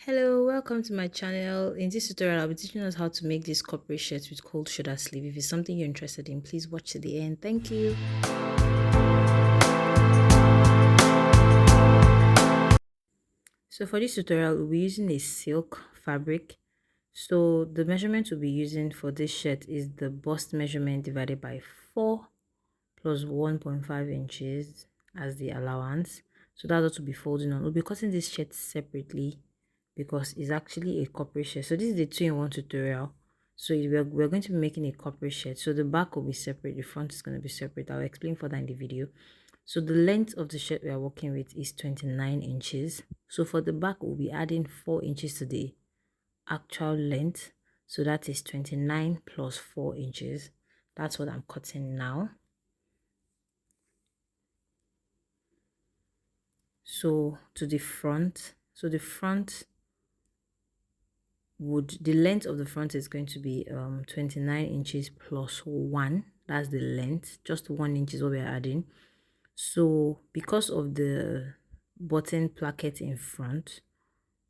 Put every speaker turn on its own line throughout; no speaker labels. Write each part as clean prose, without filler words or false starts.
Hello, welcome to my channel. In this tutorial, I'll be teaching us how to make these corporate shirts with cold shoulder sleeve. If it's something you're interested in, please watch to the end. Thank you. So for this tutorial, we'll be using a silk fabric. So the measurement we'll be using for this shirt is the bust measurement divided by 4 plus 1.5 inches as the allowance. So that's what we'll be folding on. We'll be cutting this shirt separately because it's actually a corporate shirt. So this is the 2-in-1 tutorial. So we're going to be making a corporate shirt. So the back will be separate, the front is going to be separate. I'll explain further in the video. So the length of the shirt we are working with is 29 inches. So for the back, we'll be adding 4 inches to the actual length. So that is 29 plus 4 inches. That's what I'm cutting now. So to the front, so the length of the front is going to be 29 inches plus 1. That's the length. Just 1 inch is what we're adding. So because of the button placket in front,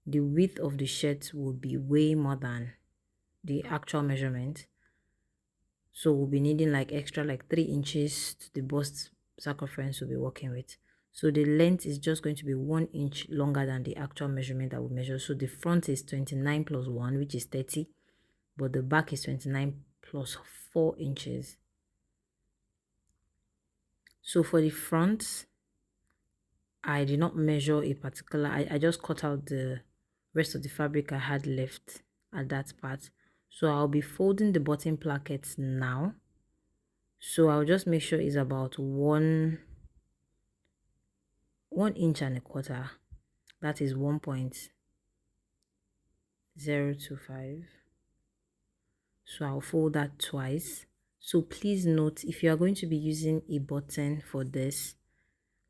the width of the shirt will be way more than the actual measurement. So we'll be needing like extra like 3 inches to the bust circumference we'll be working with. So the length is just going to be 1 inch longer than the actual measurement that we measure. So the front is 29 plus 1, which is 30, but the back is 29 plus 4 inches. So for the front, I did not measure a particular, I just cut out the rest of the fabric I had left at that part. So I'll be folding the bottom plackets now. So I'll just make sure it's about 1 inch and a quarter. That is 1.025. So I'll fold that twice. So please note, if you are going to be using a button for this,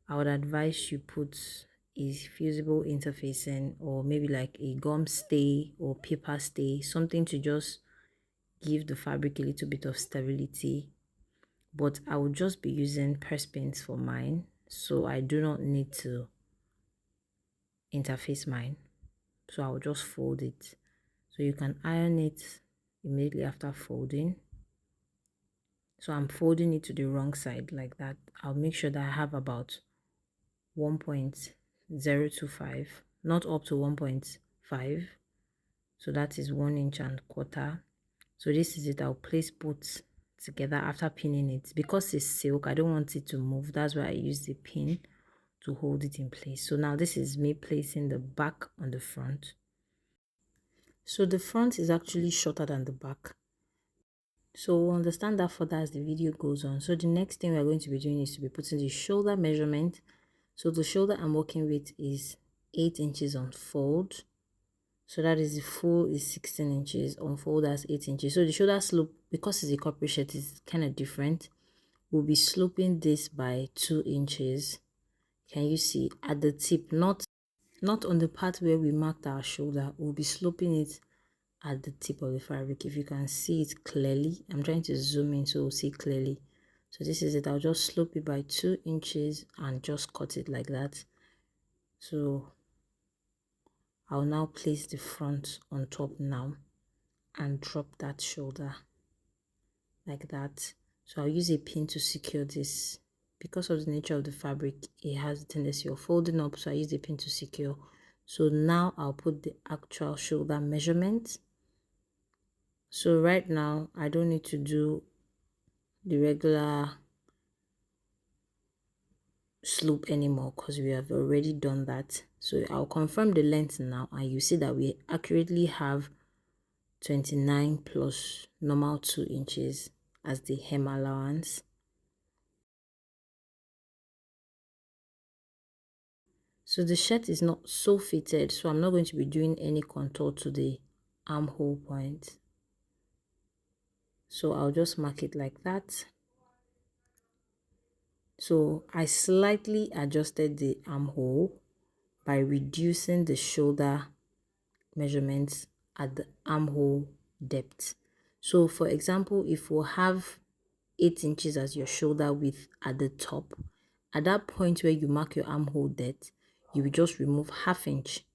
I would advise you put a fusible interfacing or maybe like a gum stay or paper stay, something to just give the fabric a little bit of stability. But I will just be using press pins for mine, so I do not need to interface mine. So I'll just fold it. So you can iron it immediately after folding. So I'm folding it to the wrong side like that. I'll make sure that I have about 1.025, not up to 1.5. So that is 1 inch and quarter. So this is it. I'll place both together after pinning it. Because it's silk, I don't want it to move. That's why I use the pin to hold it in place. So now this is me placing the back on the front. So the front is actually shorter than the back. So we'll understand that further as the video goes on. So the next thing we're going to be doing is to be putting the shoulder measurement. So the shoulder I'm working with is 8 inches on fold. So that is the full is 16 inches, on fold as 8 inches. So the shoulder slope, because it's a corporate shirt, is kind of different. We'll be sloping this by 2 inches. Can you see at the tip, not on the part where we marked our shoulder. We'll be sloping it at the tip of the fabric. If you can see it clearly, I'm trying to zoom in so we'll see clearly. So this is it. I'll just slope it by 2 inches and just cut it like that. So I'll now place the front on top now and drop that shoulder like that. So I'll use a pin to secure this. Because of the nature of the fabric, it has a tendency of folding up, so I use the pin to secure. So now I'll put the actual shoulder measurement. So right now I don't need to do the regular slope anymore because we have already done that. So I'll confirm the length now, and you see that we accurately have 29 plus normal 2 inches as the hem allowance. So the shirt is not so fitted, so I'm not going to be doing any contour to the armhole point. So I'll just mark it like that. So I slightly adjusted the armhole by reducing the shoulder measurements at the armhole depth. So for example, if we have 8 inches as your shoulder width at the top, at that point where you mark your armhole depth, you will just remove ½ inch.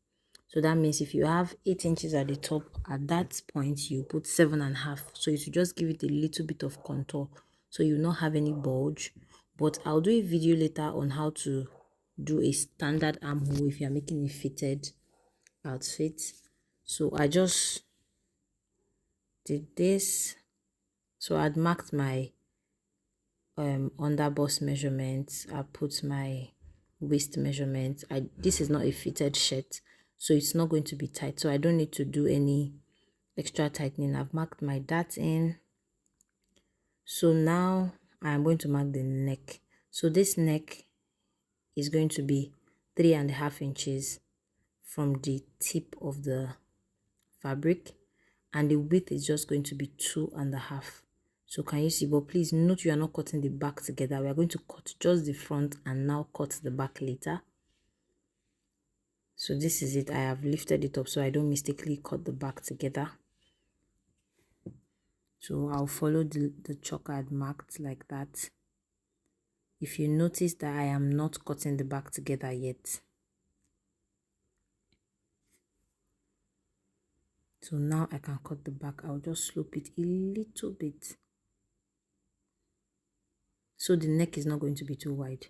So that means if you have 8 inches at the top, at that point you put 7.5. So it will just give it a little bit of contour, so you not have any bulge. But I'll do a video later on how to do a standard armhole if you're making a fitted outfit. So I just did this. So I'd marked my under bust measurements. I put my waist measurement. This is not a fitted shirt, so it's not going to be tight, so I don't need to do any extra tightening. I've marked my dart in. So now I'm going to mark the neck. So this neck is going to be 3.5 inches from the tip of the fabric, and the width is just going to be 2.5. So can you see? But please note, you are not cutting the back together. We are going to cut just the front and now cut the back later. So this is it. I have lifted it up so I don't mistakenly cut the back together. So I'll follow the chalk I had marked like that. If you notice that I am not cutting the back together yet. So now I can cut the back. I'll just slope it a little bit, so the neck is not going to be too wide.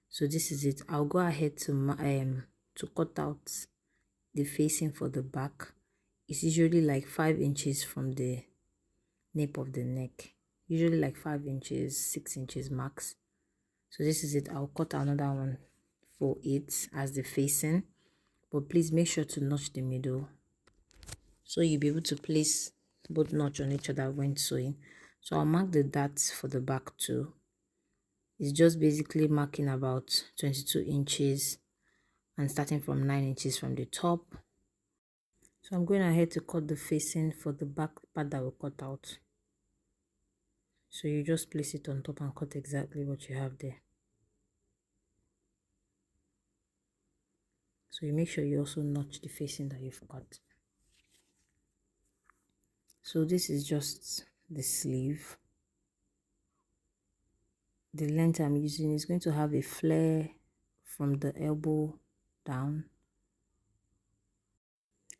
So this is it. I'll go ahead to cut out the facing for the back. It's usually like 5 inches from the nape of the neck, usually like 5 inches, 6 inches max. So this is it. I'll cut another one for it as the facing, but please make sure to notch the middle so you'll be able to place both notch on each other when sewing. So I'll mark the darts for the back too. It's just basically marking about 22 inches and starting from 9 inches from the top. So I'm going ahead to cut the facing for the back part that will cut out. So you just place it on top and cut exactly what you have there. So you make sure you also notch the facing that you've cut. So this is just the sleeve. The length I'm using is going to have a flare from the elbow down.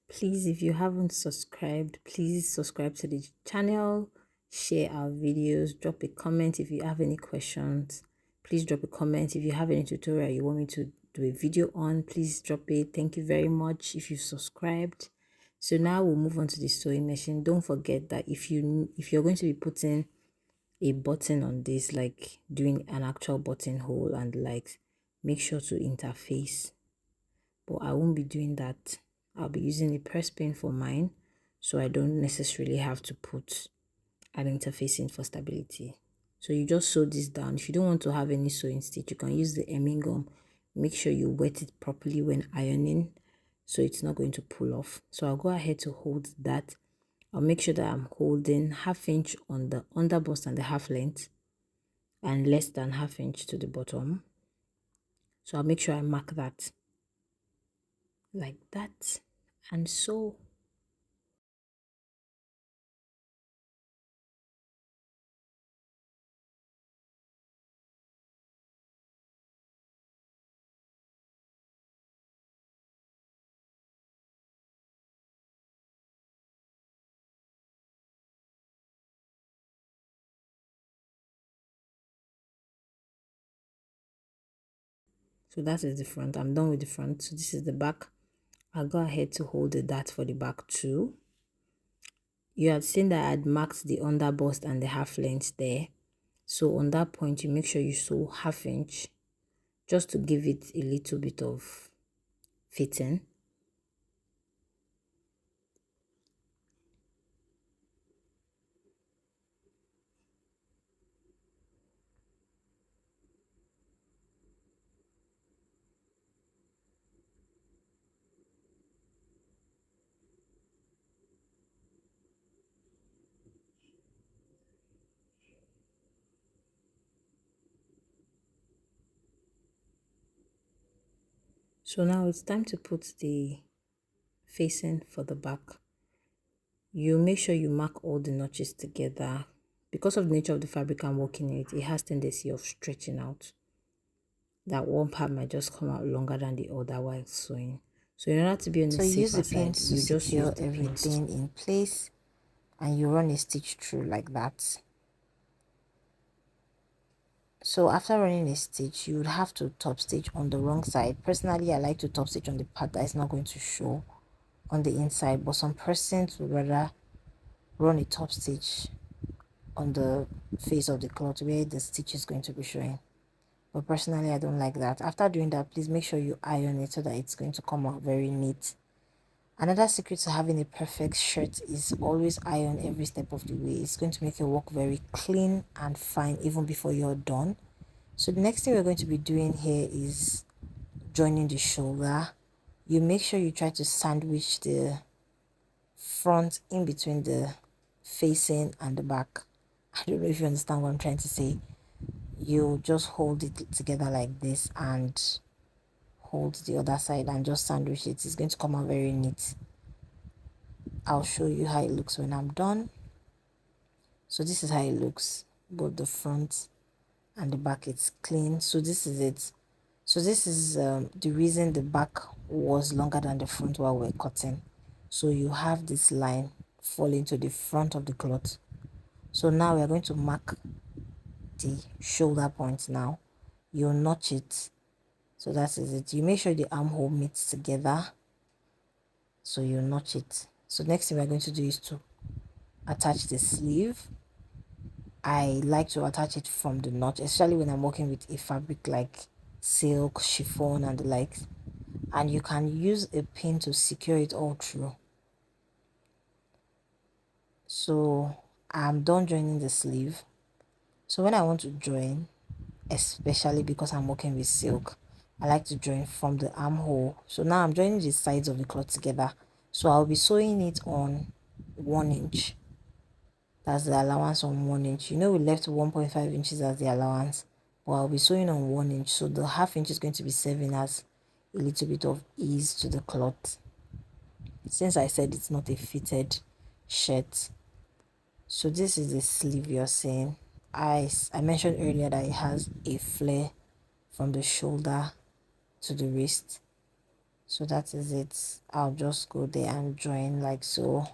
Please, if you haven't subscribed, please subscribe to the channel, share our videos, drop a comment if you have any questions. Please drop a comment if you have any tutorial you want me to do a video on. Please drop it. Thank you very much if you've subscribed. So now we'll move on to the sewing machine. Don't forget that if you're going to be putting a button on this, like doing an actual buttonhole and like, make sure to interface. But I won't be doing that. I'll be using a press pin for mine, so I don't necessarily have to put an interface in for stability. So you just sew this down. If you don't want to have any sewing stitch, you can use the hemming gum. Make sure you wet it properly when ironing, so it's not going to pull off. So I'll go ahead to hold that. I'll make sure that I'm holding 1/2 inch on the underbust and the half length, and less than 1/2 inch to the bottom. So I'll make sure I mark that like that, and sew. So that is the front. I'm done with the front. So this is the back. I'll go ahead to hold the dart for the back too. You had seen that I had marked the under bust and the half length there. So on that point, you make sure you sew 1/2 inch just to give it a little bit of fitting. So now it's time to put the facing for the back. You make sure you mark all the notches together. Because of the nature of the fabric I'm working in, it has tendency of stretching out. That one part might just come out longer than the other while sewing. So in order to be on the
So you use
safer
the pins
side,
to
you just use
secure
the pins.
everything in place, and you run a stitch through like that. So after running a stitch, you would have to top stitch on the wrong side. Personally, I like to top stitch on the part that is not going to show on the inside, but some persons would rather run a top stitch on the face of the cloth where the stitch is going to be showing. But personally, I don't like that. After doing that, please make sure you iron it so that it's going to come out very neat. Another secret to having a perfect shirt is always iron every step of the way. It's going to make your work very clean and fine even before you're done. So the next thing we're going to be doing here is joining the shoulder. You make sure you try to sandwich the front in between the facing and the back. I don't know if you understand what I'm trying to say. You just hold it together like this and hold the other side and just sandwich it. It's going to come out very neat. I'll show you how it looks when I'm done. So this is how it looks, both the front and the back. It's clean. So this is it. So this is the reason the back was longer than the front while we're cutting. So you have this line falling to the front of the cloth. So now we're going to mark the shoulder point. Now you'll notch it. So that is it. You make sure the armhole meets together, so you notch it. So next thing we're going to do is to attach the sleeve. I like to attach it from the notch, especially when I'm working with a fabric like silk, chiffon and the likes. And you can use a pin to secure it all through. So I'm done joining the sleeve. So when I want to join, especially because I'm working with silk, I like to join from the armhole. So now I'm joining the sides of the cloth together. So I'll be sewing it on 1 inch. That's the allowance on 1 inch. You know, we left 1.5 inches as the allowance, but I'll be sewing on 1 inch. So the half inch is going to be serving as a little bit of ease to the cloth. Since I said it's not a fitted shirt. So this is the sleeve you're seeing. I mentioned earlier that it has a flare from the shoulder to the wrist. So that is it. I'll just go there and join like so.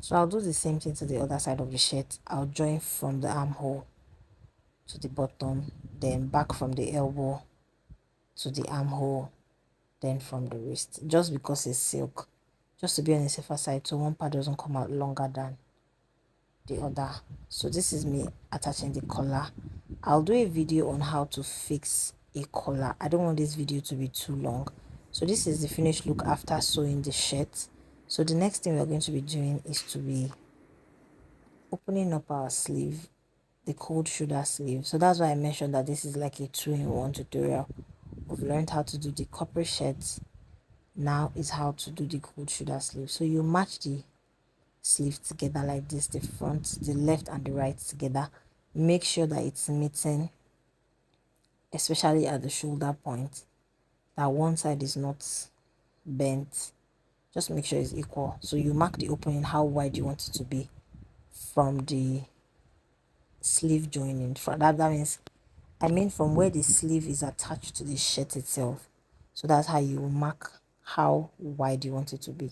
So I'll do the same thing to the other side of the shirt. I'll join from the armhole to the bottom, then back from the elbow to the armhole, then from the wrist. Just because it's silk, just to be on the safer side, so one part doesn't come out longer than the other. So this is me attaching the collar. I'll do a video on how to fix a collar. I don't want this video to be too long. So this is the finished look after sewing the shirt. So the next thing we're going to be doing is to be opening up our sleeve, the cold shoulder sleeve. So that's why I mentioned that this is like a 2-in-1 tutorial. We've learned how to do the corporate shirts. Now is how to do the cold shoulder sleeve. So you match the sleeve together like this, the front, the left and the right together. Make sure that it's meeting, especially at the shoulder point, that one side is not bent. Just make sure it's equal. So you mark the opening, how wide you want it to be from the sleeve joining. That means, I mean from where the sleeve is attached to the shirt itself. So that's how you mark how wide you want it to be.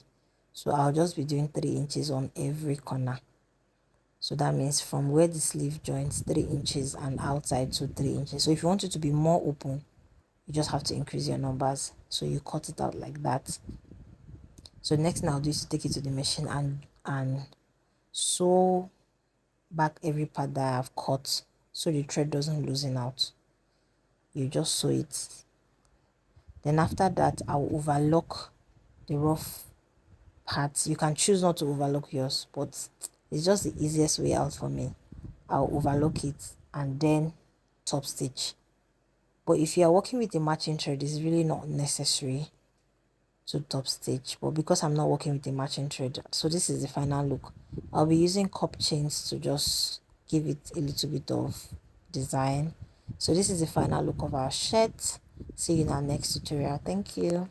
So I'll just be doing 3 inches on every corner. So that means from where the sleeve joins 3 inches and outside to 3 inches. So if you want it to be more open, you just have to increase your numbers. So you cut it out like that. So next thing I'll do is to take it to the machine and sew back every part that I've cut so the thread doesn't loosen out. You just sew it. Then after that, I'll overlock the rough parts. You can choose not to overlock yours, but it's just the easiest way out for me. I'll overlock it and then top stitch. But if you are working with a matching thread, it's really not necessary to top stitch. But because I'm not working with a matching thread, so this is the final look. I'll be using cup chains to just give it a little bit of design. So this is the final look of our shirt. See you in our next tutorial. Thank you.